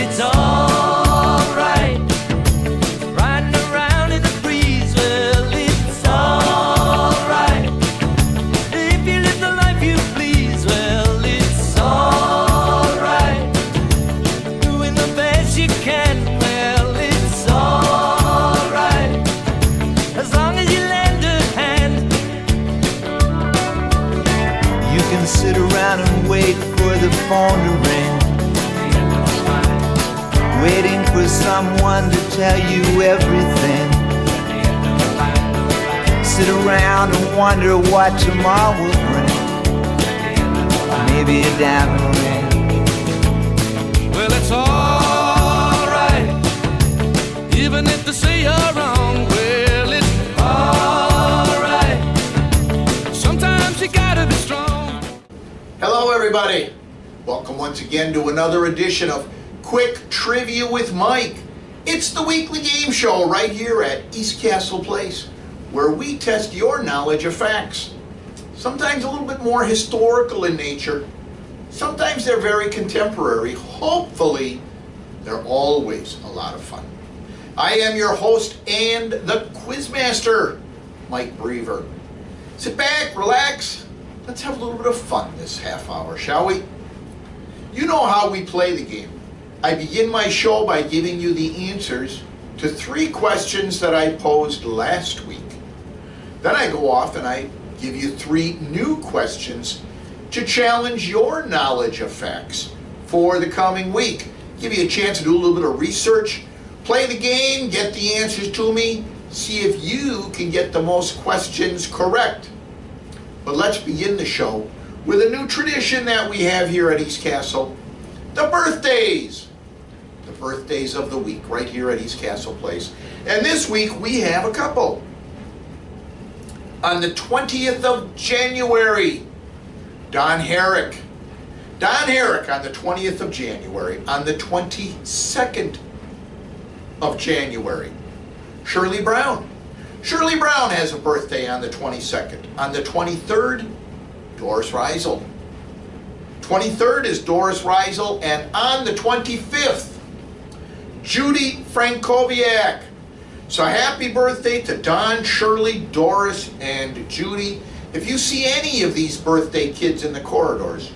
it's alright. Riding around in the breeze, well, it's alright. If you live the life you please, well, it's alright. Doing the best you can, well, it's alright. As long as you lend a hand. You can sit around and wait for the phone to ring, waiting for someone to tell you everything. Sit around and wonder what tomorrow will bring. Maybe a diamond ring. Well, it's alright, even if they say you're wrong. Well, it's alright. Sometimes you gotta be strong. Hello everybody, welcome once again to another edition of Quick Trivia with Mike. It's the weekly game show right here at East Castle Place, where we test your knowledge of facts. Sometimes a little bit more historical in nature, sometimes they're very contemporary. Hopefully they're always a lot of fun. I am your host and the Quizmaster, Mike Brever. Sit back, relax, let's have a little bit of fun this half hour, shall we? You know how we play the game. I begin my show by giving you the answers to 3 questions that I posed last week. Then I go off and I give you 3 new questions to challenge your knowledge of facts for the coming week. Give you a chance to do a little bit of research, play the game, get the answers to me, see if you can get the most questions correct. But let's begin the show with a new tradition that we have here at East Castle, the birthdays. The birthdays of the week right here at East Castle Place. And this week we have a couple. On the 20th of January, Don Herrick. Don Herrick on the 20th of January. On the 22nd of January, Shirley Brown. Shirley Brown has a birthday on the 22nd. On the 23rd, Doris Reisel. 23rd is Doris Reisel, and on the 25th, Judy Frankowiak. So happy birthday to Don, Shirley, Doris, and Judy. If you see any of these birthday kids in the corridors,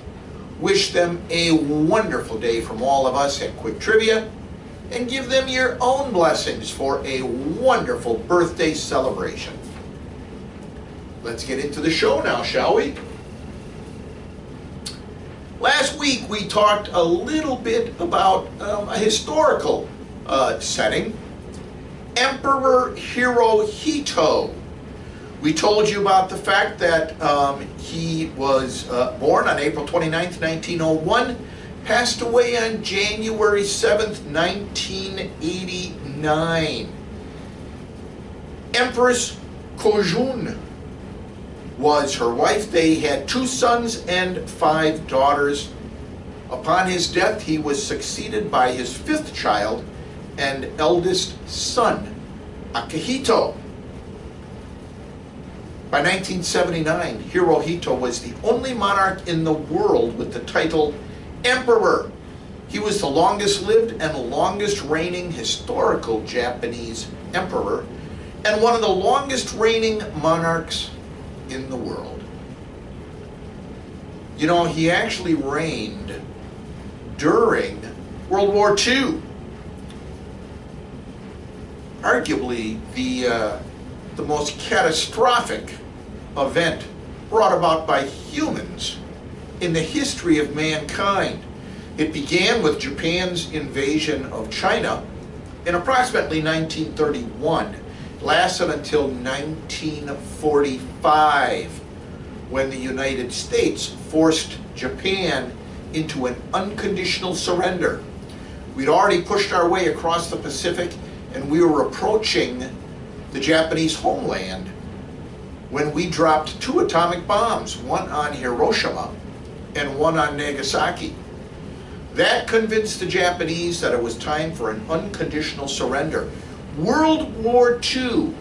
wish them a wonderful day from all of us at Quick Trivia, and give them your own blessings for a wonderful birthday celebration. Let's get into the show now, shall we? Last week we talked a little bit about a historical setting, Emperor Hirohito. We told you about the fact that he was born on April 29th, 1901, passed away on January 7th, 1989. Empress Kojun was her wife. They had 2 sons and 5 daughters. Upon his death, he was succeeded by his 5th child and eldest son, Akihito. By 1979, Hirohito was the only monarch in the world with the title Emperor. He was the longest lived and longest reigning historical Japanese emperor, and one of the longest reigning monarchs in the world. You know, he actually reigned during World War II. Arguably the most catastrophic event brought about by humans in the history of mankind. It began with Japan's invasion of China in approximately 1931. It lasted until 1945, when the United States forced Japan into an unconditional surrender. We'd already pushed our way across the Pacific, and we were approaching the Japanese homeland when we dropped 2 atomic bombs, one on Hiroshima and one on Nagasaki. That convinced the Japanese that it was time for an unconditional surrender. World War II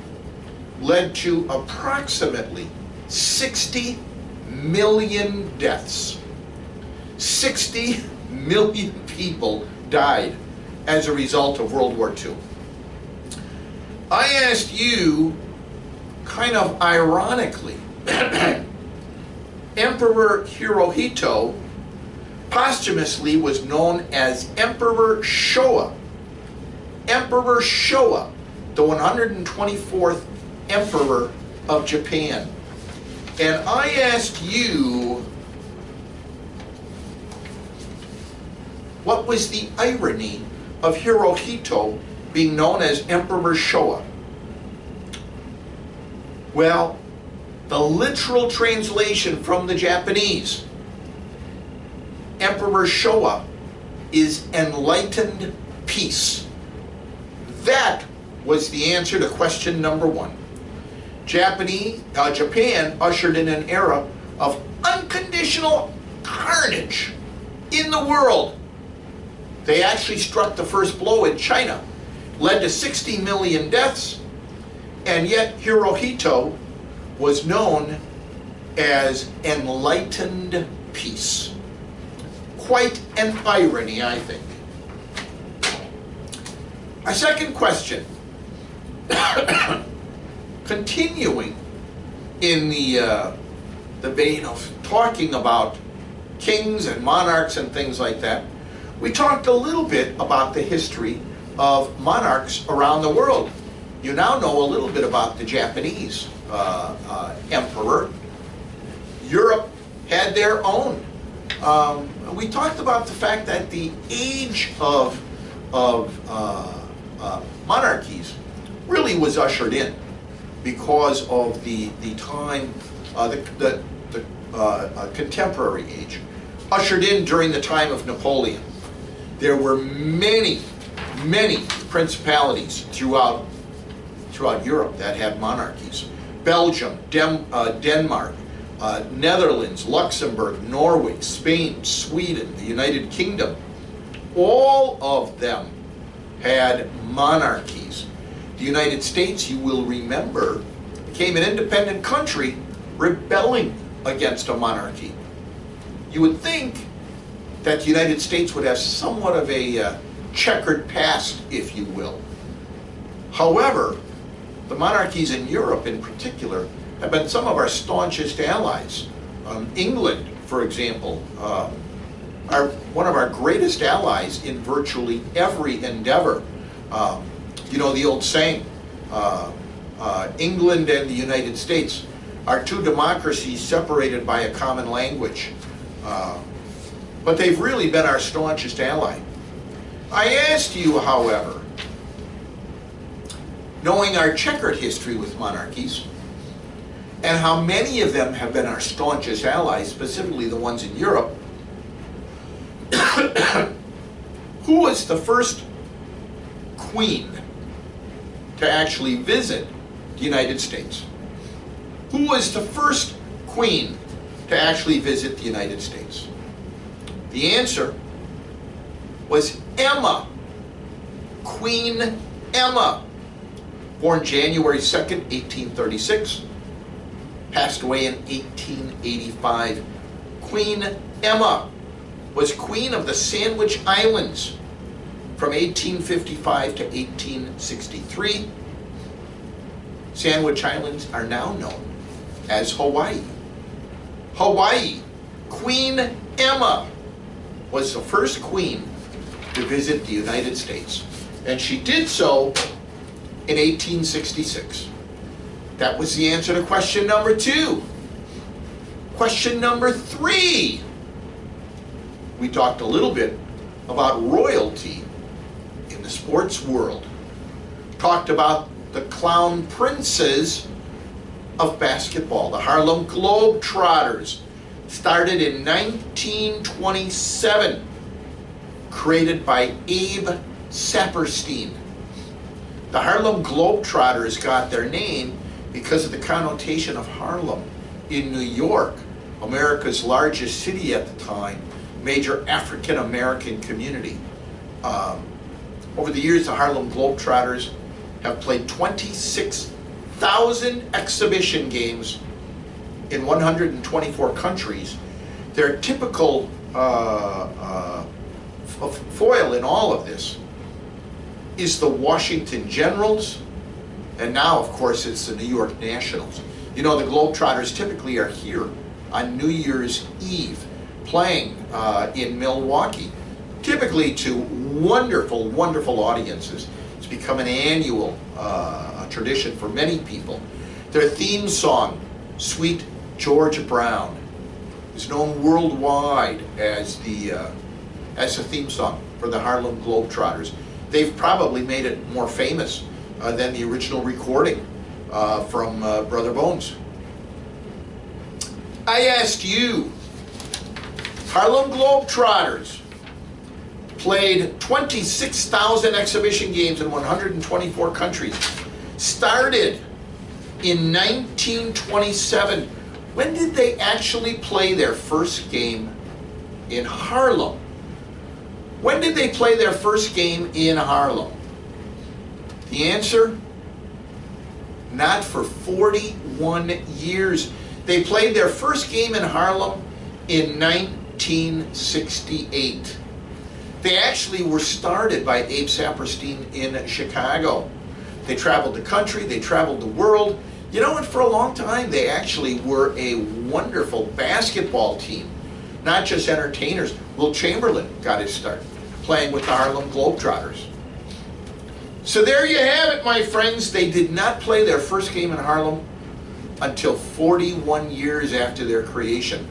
led to approximately 60 million deaths. 60 million people died as a result of World War II. I asked you, kind of ironically, Emperor Hirohito posthumously was known as Emperor Showa. Emperor Showa, the 124th Emperor of Japan. And I asked you, what was the irony of Hirohito being known as Emperor Showa? Well, the literal translation from the Japanese, Emperor Showa, is enlightened peace. That was the answer to question number 1. Japan ushered in an era of unconditional carnage in the world. They actually struck the first blow in China, led to 60 million deaths, and yet Hirohito was known as enlightened peace. Quite an irony, I think. A second question. Continuing in the vein of talking about kings and monarchs and things like that, we talked a little bit about the history of monarchs around the world. You now know a little bit about the Japanese emperor. Europe had their own. We talked about the fact that the age of monarchies really was ushered in because of the time, the contemporary age, ushered in during the time of Napoleon. There were many principalities throughout Europe that had monarchies. Belgium, Denmark, Netherlands, Luxembourg, Norway, Spain, Sweden, the United Kingdom, all of them had monarchies. The United States, you will remember, became an independent country rebelling against a monarchy. You would think that the United States would have somewhat of a checkered past, if you will. However, the monarchies in Europe in particular have been some of our staunchest allies. England, for example, are one of our greatest allies in virtually every endeavor. You know the old saying, England and the United States are two democracies separated by a common language. But they've really been our staunchest ally. I asked you, however, knowing our checkered history with monarchies, and how many of them have been our staunchest allies, specifically the ones in Europe, who was the first queen to actually visit the United States? Who was the first queen to actually visit the United States? The answer was Emma, Queen Emma, born January 2nd, 1836, passed away in 1885. Queen Emma was Queen of the Sandwich Islands from 1855 to 1863. Sandwich Islands are now known as Hawaii. Hawaii, Queen Emma was the first queen to visit the United States, and she did so in 1866. That was the answer to question number 2. Question number 3. We talked a little bit about royalty in the sports world. Talked about the clown princes of basketball, the Harlem Globetrotters, started in 1927, created by Abe Saperstein. The Harlem Globetrotters got their name because of the connotation of Harlem in New York, America's largest city at the time, major African American community. Over the years, the Harlem Globetrotters have played 26,000 exhibition games in 124 countries. Their typical foil in all of this is the Washington Generals, and now, of course, it's the New York Nationals. You know, the Globetrotters typically are here on New Year's Eve, playing in Milwaukee, typically to wonderful, wonderful audiences. It's become an annual tradition for many people. Their theme song, Sweet Georgia Brown, is known worldwide as the theme song for the Harlem Globetrotters. They've probably made it more famous than the original recording from Brother Bones. I asked you, Harlem Globetrotters played 26,000 exhibition games in 124 countries. Started in 1927. When did they actually play their first game in Harlem? When did they play their first game in Harlem? The answer? Not for 41 years. They played their first game in Harlem in 1968. They actually were started by Abe Saperstein in Chicago. They traveled the country, they traveled the world. You know what, for a long time they actually were a wonderful basketball team, not just entertainers. Will Chamberlain got his start playing with the Harlem Globetrotters. So there you have it, my friends. They did not play their first game in Harlem until 41 years after their creation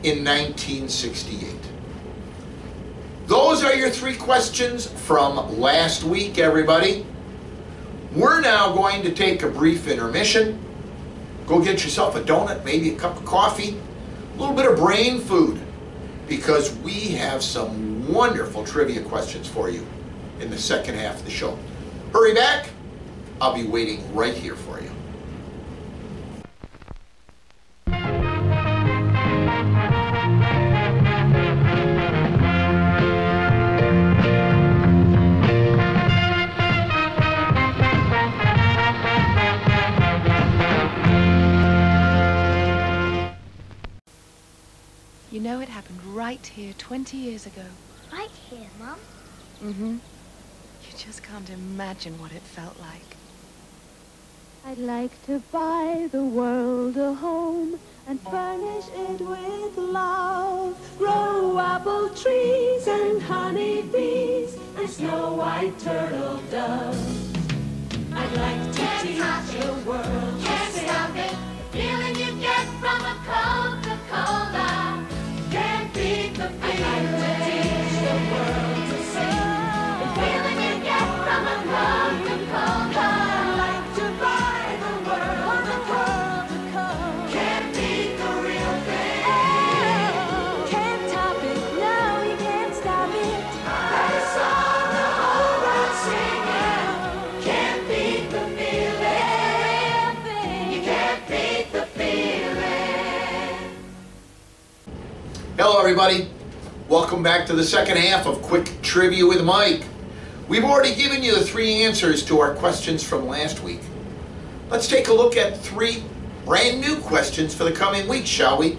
in 1968. Those are your 3 questions from last week, everybody. We're now going to take a brief intermission. Go get yourself a donut, maybe a cup of coffee, a little bit of brain food, because we have some wonderful trivia questions for you in the second half of the show. Hurry back. I'll be waiting right here for you. You know, it happened right here 20 years ago. Right here, Mum. Mm-hmm. You just can't imagine what it felt like. I'd like to buy the world a home and furnish it with love. Grow apple trees and honey bees and snow white turtle doves. I'd like to teach the world to sing. Stop it. The feeling you get from a Coca-Cola can't beat the feeling. I'd like to teach the world to sing. The feeling you get from a Coca-Cola. I'd like to buy the world a Coca-Cola. Can't beat the real thing. Oh, can't top it. No, you can't stop it. That song the whole world singing. Can't beat the feeling. You can't beat the feeling. Hello, everybody. Welcome back to the second half of Quick Trivia with Mike. We've already given you the 3 answers to our questions from last week. Let's take a look at 3 brand new questions for the coming week, shall we?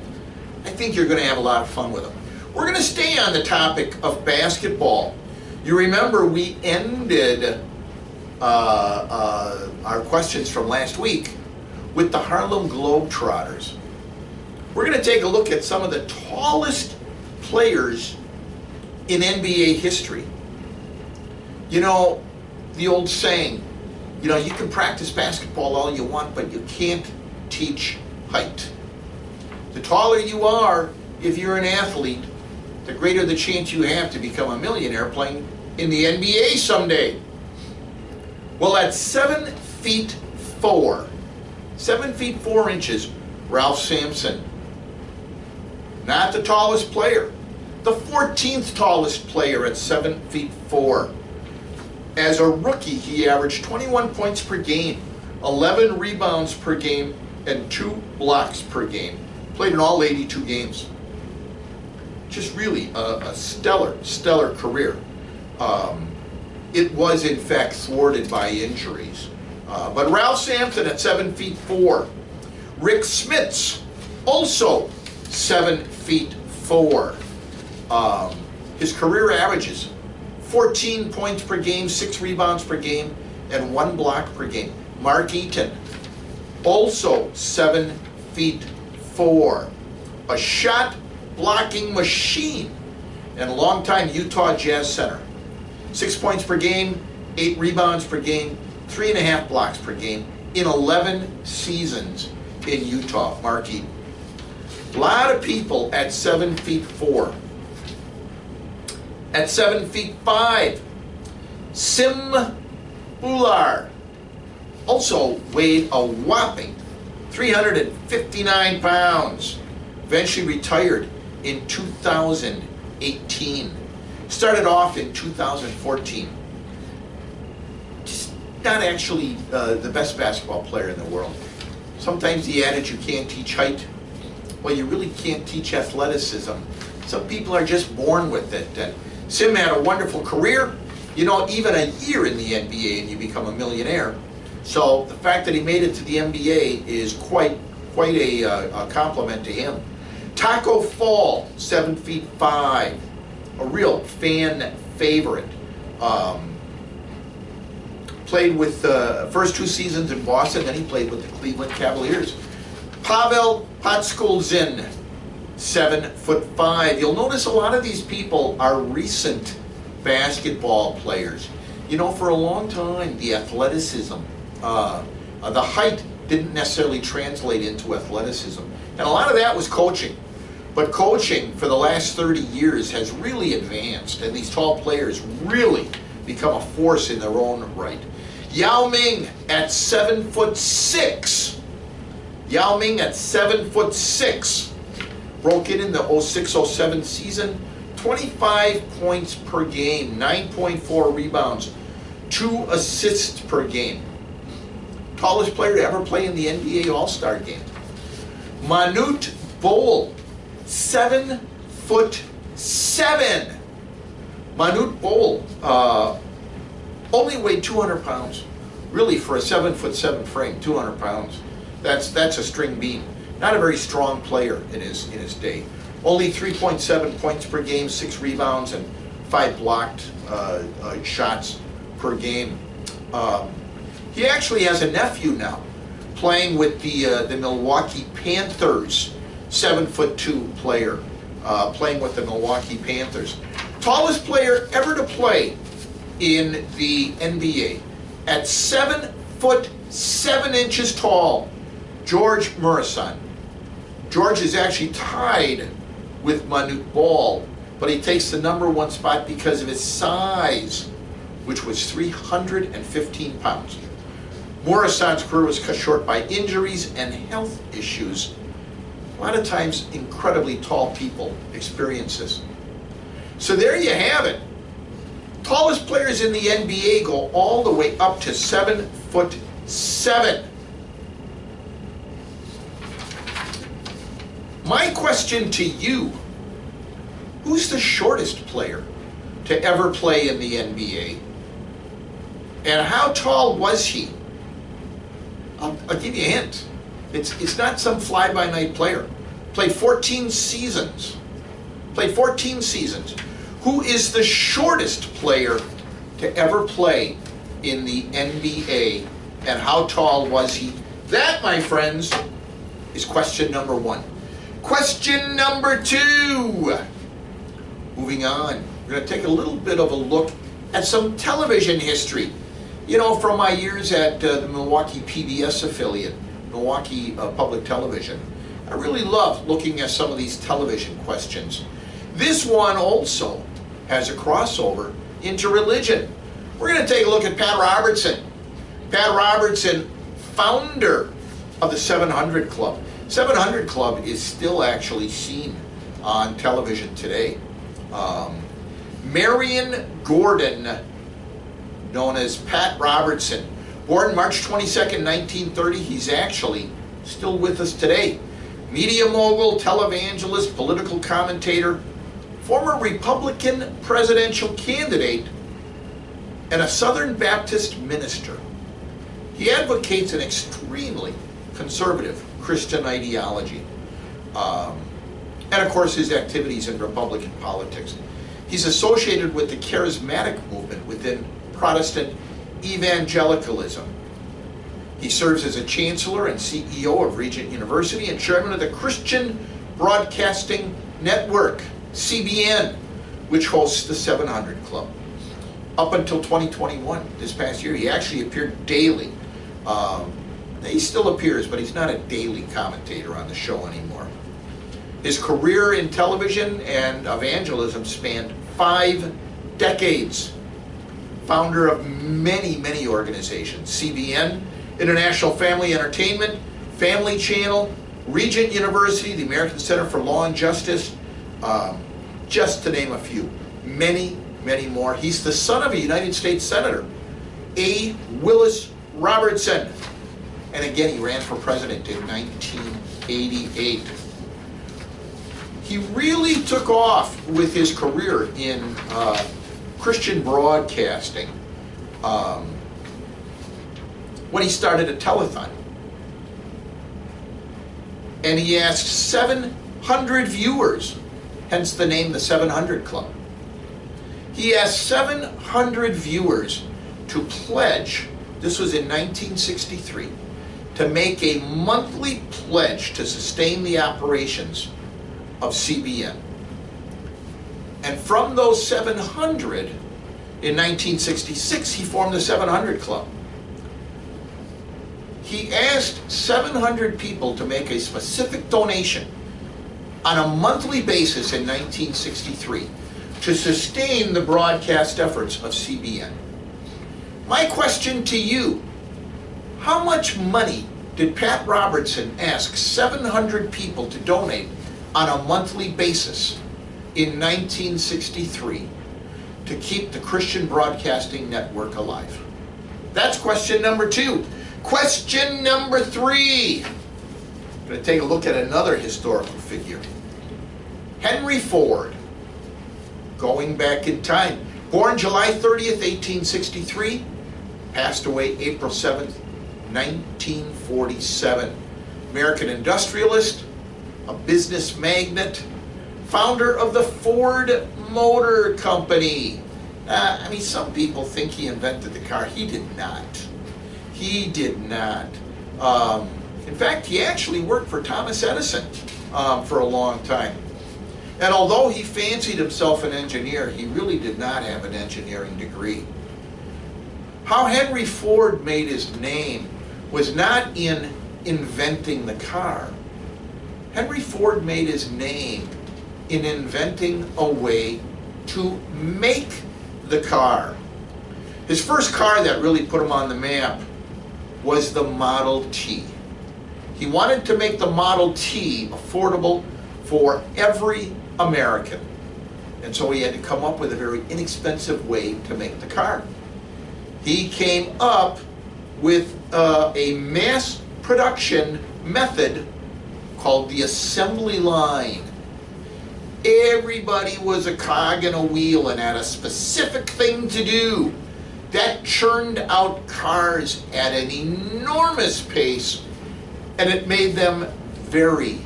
I think you're going to have a lot of fun with them. We're going to stay on the topic of basketball. You remember we ended our questions from last week with the Harlem Globetrotters. We're going to take a look at some of the tallest players in NBA history. You know, the old saying, you know, you can practice basketball all you want, but you can't teach height. The taller you are, if you're an athlete, the greater the chance you have to become a millionaire playing in the NBA someday. Well, at 7 feet 4, 7 feet 4 inches, Ralph Sampson. Not the tallest player, the 14th tallest player at 7 feet 4. As a rookie, he averaged 21 points per game, 11 rebounds per game, and 2 blocks per game. Played in all 82 games. Just really a stellar career. It was, in fact, thwarted by injuries. But Ralph Sampson at 7 feet 4. Rick Smits, also 7 feet 4. His career averages 14 points per game, 6 rebounds per game, and 1 block per game. Mark Eaton, also 7'4", a shot blocking machine, and a longtime Utah Jazz center. 6 points per game, 8 rebounds per game, 3.5 blocks per game in 11 seasons in Utah. Mark Eaton. A lot of people at 7'4". At 7'5", Sim Bhullar, also weighed a whopping 359 pounds. Eventually retired in 2018. Started off in 2014. Just not actually the best basketball player in the world. Sometimes the adage, you can't teach height. Well, you really can't teach athleticism. Some people are just born with it. And Sim had a wonderful career. You know, even a year in the NBA and you become a millionaire. So the fact that he made it to the NBA is quite a compliment to him. Taco Fall, 7'5", a real fan favorite. Played with the first 2 seasons in Boston, then he played with the Cleveland Cavaliers. Pavel Podskulzin, 7'5". You'll notice a lot of these people are recent basketball players. You know, for a long time, the athleticism, the height didn't necessarily translate into athleticism. And a lot of that was coaching. But coaching for the last 30 years has really advanced, and these tall players really become a force in their own right. Yao Ming at 7'6". Yao Ming at 7'6". Broke in the 06-07 season. 25 points per game, 9.4 rebounds, 2 assists per game. Tallest player to ever play in the NBA All-Star game. Manute Bol, 7'7". Manute Bol only weighed 200 pounds. Really, for a 7'7" frame, 200 pounds. That's a string bean. Not a very strong player in his day. Only 3.7 points per game, 6 rebounds, and 5 blocked shots per game. He actually has a nephew now, playing with the Milwaukee Panthers. 7'2" player, playing with the Milwaukee Panthers. Tallest player ever to play in the NBA, at 7'7" tall, George Murison. George is actually tied with Manute Bol, but he takes the #1 spot because of his size, which was 315 pounds. Morison's career was cut short by injuries and health issues. A lot of times, incredibly tall people experience this. So there you have it. Tallest players in the NBA go all the way up to 7'7". My question to you, who's the shortest player to ever play in the NBA? And how tall was he? I'll give you a hint. It's not some fly-by-night player. Played 14 seasons. Played 14 seasons. Who is the shortest player to ever play in the NBA, and how tall was he? That, my friends, is question #1. Question #2. Moving on, we're going to take a little bit of a look at some television history. You know, from my years at the Milwaukee PBS affiliate, Milwaukee Public Television, I really love looking at some of these television questions. This one also has a crossover into religion. We're going to take a look at Pat Robertson. Pat Robertson, founder of the 700 Club. 700 Club is still actually seen on television today. Marion Gordon, known as Pat Robertson, born March 22nd, 1930. He's actually still with us today. Media mogul, televangelist, political commentator, former Republican presidential candidate, and a Southern Baptist minister. He advocates an extremely conservative Christian ideology. And of course his activities in Republican politics. He's associated with the charismatic movement within Protestant evangelicalism. He serves as a chancellor and CEO of Regent University and chairman of the Christian Broadcasting Network, CBN, which hosts the 700 Club. Up until 2021, this past year, he actually appeared daily. He still appears, but he's not a daily commentator on the show anymore. His career in television and evangelism spanned 5 decades. Founder of many, many organizations: CBN, International Family Entertainment, Family Channel, Regent University, the American Center for Law and Justice, just to name a few. Many, many more. He's the son of a United States Senator, A. Willis Robertson. And again, he ran for president in 1988. He really took off with his career in Christian broadcasting when he started a telethon. And he asked 700 viewers, hence the name the 700 Club. He asked 700 viewers to pledge, this was in 1963, to make a monthly pledge to sustain the operations of CBN. And from those 700, in 1966, he formed the 700 Club. He asked 700 people to make a specific donation on a monthly basis in 1963 to sustain the broadcast efforts of CBN. My question to you: how much money did Pat Robertson ask 700 people to donate on a monthly basis in 1963 to keep the Christian Broadcasting Network alive? That's question number 2. Question number 3. I'm going to take a look at another historical figure. Henry Ford, going back in time. Born July 30th, 1863, passed away April 7th, 1947. American industrialist, a business magnate, founder of the Ford Motor Company. I mean, some people think he invented the car. He did not. He did not. In fact, he actually worked for Thomas Edison for a long time. And although he fancied himself an engineer, he really did not have an engineering degree. How Henry Ford made his name was not in inventing the car. Henry Ford made his name in inventing a way to make the car. His first car that really put him on the map was the Model T. He wanted to make the Model T affordable for every American. And so he had to come up with a very inexpensive way to make the car. He came up with a mass production method called the assembly line. Everybody was a cog in a wheel and had a specific thing to do. That churned out cars at an enormous pace, and it made them very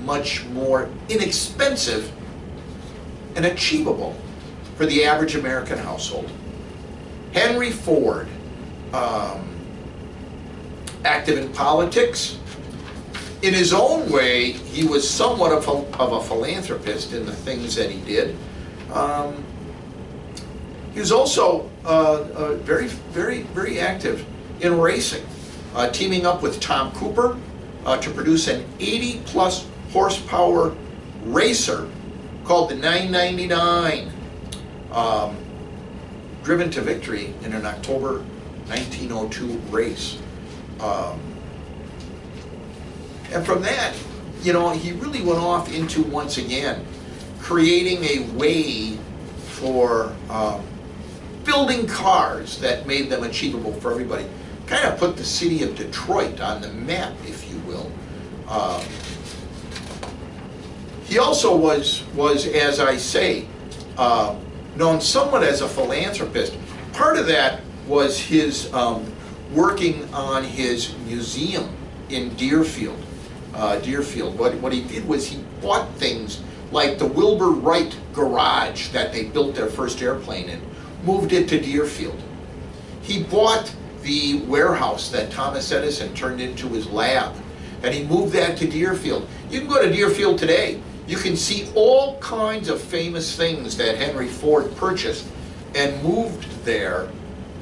much more inexpensive and achievable for the average American household. Henry Ford, active in politics. In his own way, he was somewhat of a philanthropist in the things that he did. He was also very, very, very active in racing, teaming up with Tom Cooper to produce an 80-plus horsepower racer called the 999, driven to victory in an October 1902 race. And from that, you know, he really went off into, once again, creating a way for building cars that made them achievable for everybody. Kind of put the city of Detroit on the map, if you will. He also was, as I say, known somewhat as a philanthropist. Part of that was his working on his museum in Deerfield. What he did was he bought things like the Wilbur Wright garage that they built their first airplane in, moved it to Deerfield. He bought the warehouse that Thomas Edison turned into his lab, and he moved that to Deerfield. You can go to Deerfield today. You can see all kinds of famous things that Henry Ford purchased and moved there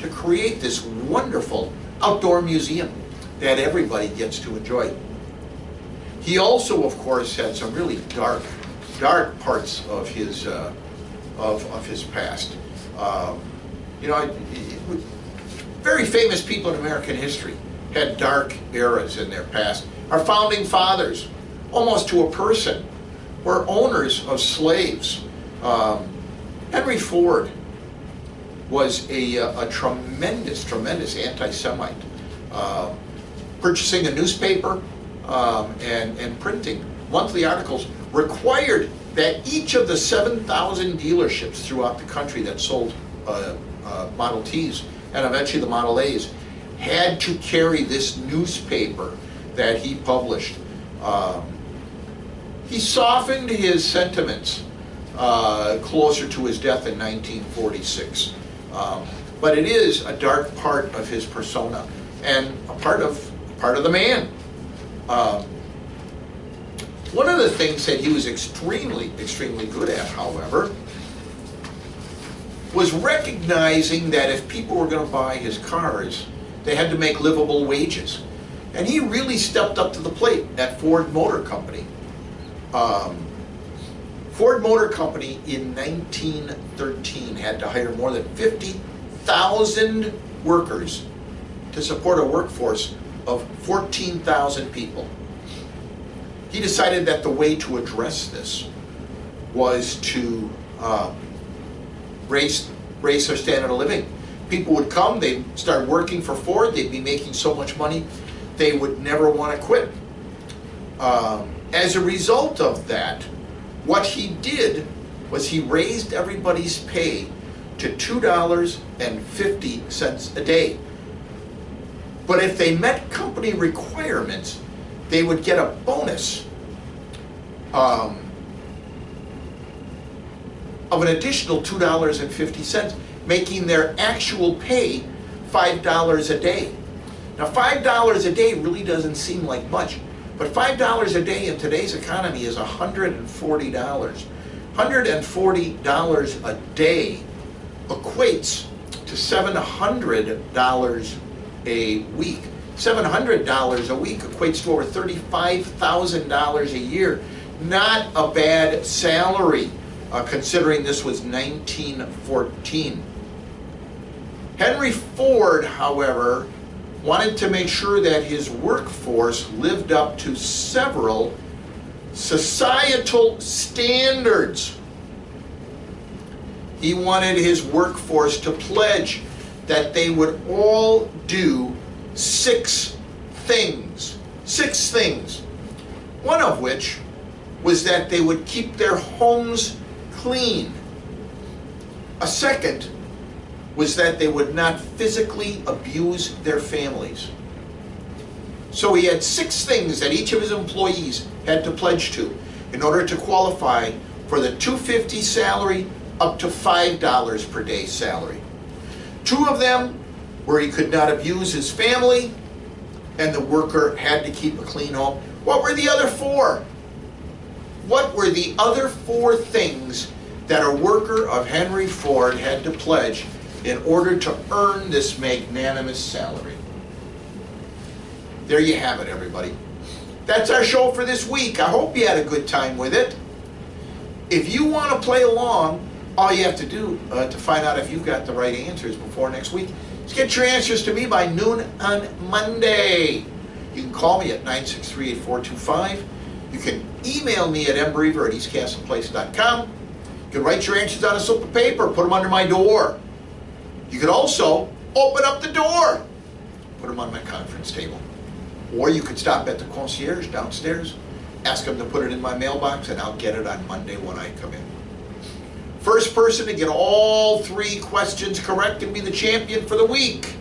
to create this wonderful outdoor museum that everybody gets to enjoy. He also, of course, had some really dark parts of his past. You know, very famous people in American history had dark eras in their past. Our founding fathers, almost to a person, were owners of slaves. Henry Ford was a tremendous anti-Semite, purchasing a newspaper and printing monthly articles required that each of the 7,000 dealerships throughout the country that sold Model Ts and eventually the Model A's had to carry this newspaper that he published. He softened his sentiments closer to his death in 1946. But it is a dark part of his persona and a part of the man. One of the things that he was extremely good at, however, was recognizing that if people were going to buy his cars, they had to make livable wages. And he really stepped up to the plate at Ford Motor Company. Ford Motor Company in 1913 had to hire more than 50,000 workers to support a workforce of 14,000 people. He decided that the way to address this was to raise their standard of living. People would come, they'd start working for Ford, they'd be making so much money, they would never want to quit. As a result of that, what he did was he raised everybody's pay to $2.50 a day. But if they met company requirements, they would get a bonus of an additional $2.50, making their actual pay $5 a day. Now, $5 a day really doesn't seem like much, but $5 a day in today's economy is $140. $140 a day equates to $700 a week. $700 a week equates to over $35,000 a year. Not a bad salary, considering this was 1914. Henry Ford, however, wanted to make sure that his workforce lived up to several societal standards. He wanted his workforce to pledge that they would all do 6 things. 6 things. One of which was that they would keep their homes clean. A second was that they would not physically abuse their families. So he had 6 things that each of his employees had to pledge to in order to qualify for the $250 salary up to $5 per day salary. 2 of them were he could not abuse his family and the worker had to keep a clean home. What were the other 4? What were the other 4 things that a worker of Henry Ford had to pledge in order to earn this magnanimous salary? There you have it, everybody. That's our show for this week. I hope you had a good time with it. If you want to play along, all you have to do to find out if you've got the right answers before next week is get your answers to me by noon on Monday. You can call me at 963-8425. You can email me at mbrever@eastcastleplace.com. You can write your answers on a slip of paper, put them under my door. You could also open up the door, put them on my conference table. Or you could stop at the concierge downstairs, ask them to put it in my mailbox, and I'll get it on Monday when I come in. First person to get all 3 questions correct can be the champion for the week.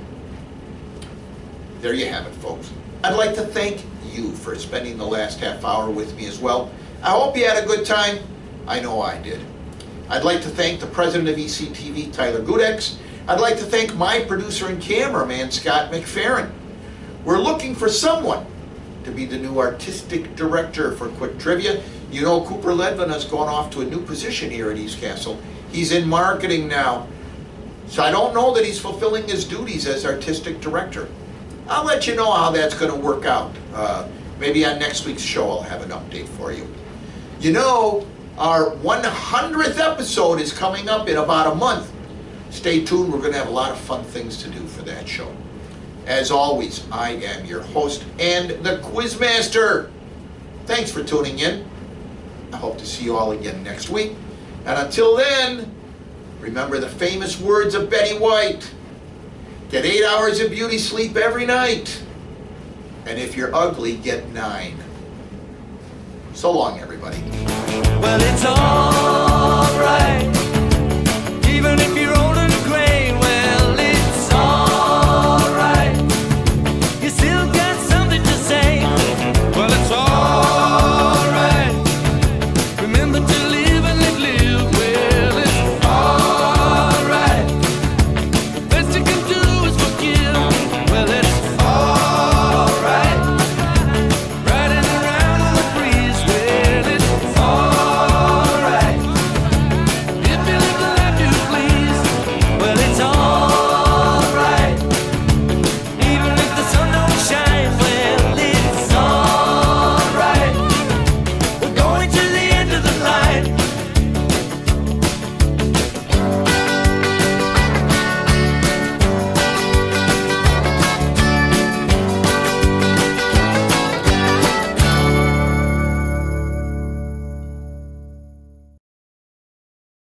There you have it, folks. I'd like to thank you for spending the last half hour with me as well. I hope you had a good time. I know I did. I'd like to thank the president of ECTV, Tyler Gudex. I'd like to thank my producer and cameraman, Scott McFerrin. We're looking for someone to be the new artistic director for Quick Trivia. You know, Cooper Ledvin has gone off to a new position here at East Castle. He's in marketing now. So I don't know that he's fulfilling his duties as artistic director. I'll let you know how that's going to work out. Maybe on next week's show I'll have an update for you. You know, our 100th episode is coming up in about a month. Stay tuned, we're going to have a lot of fun things to do for that show. As always, I am your host and the Quizmaster. Thanks for tuning in. I hope to see you all again next week. And until then, remember the famous words of Betty White. Get 8 hours of beauty sleep every night. And if you're ugly, get 9. So long, everybody. Well, it's all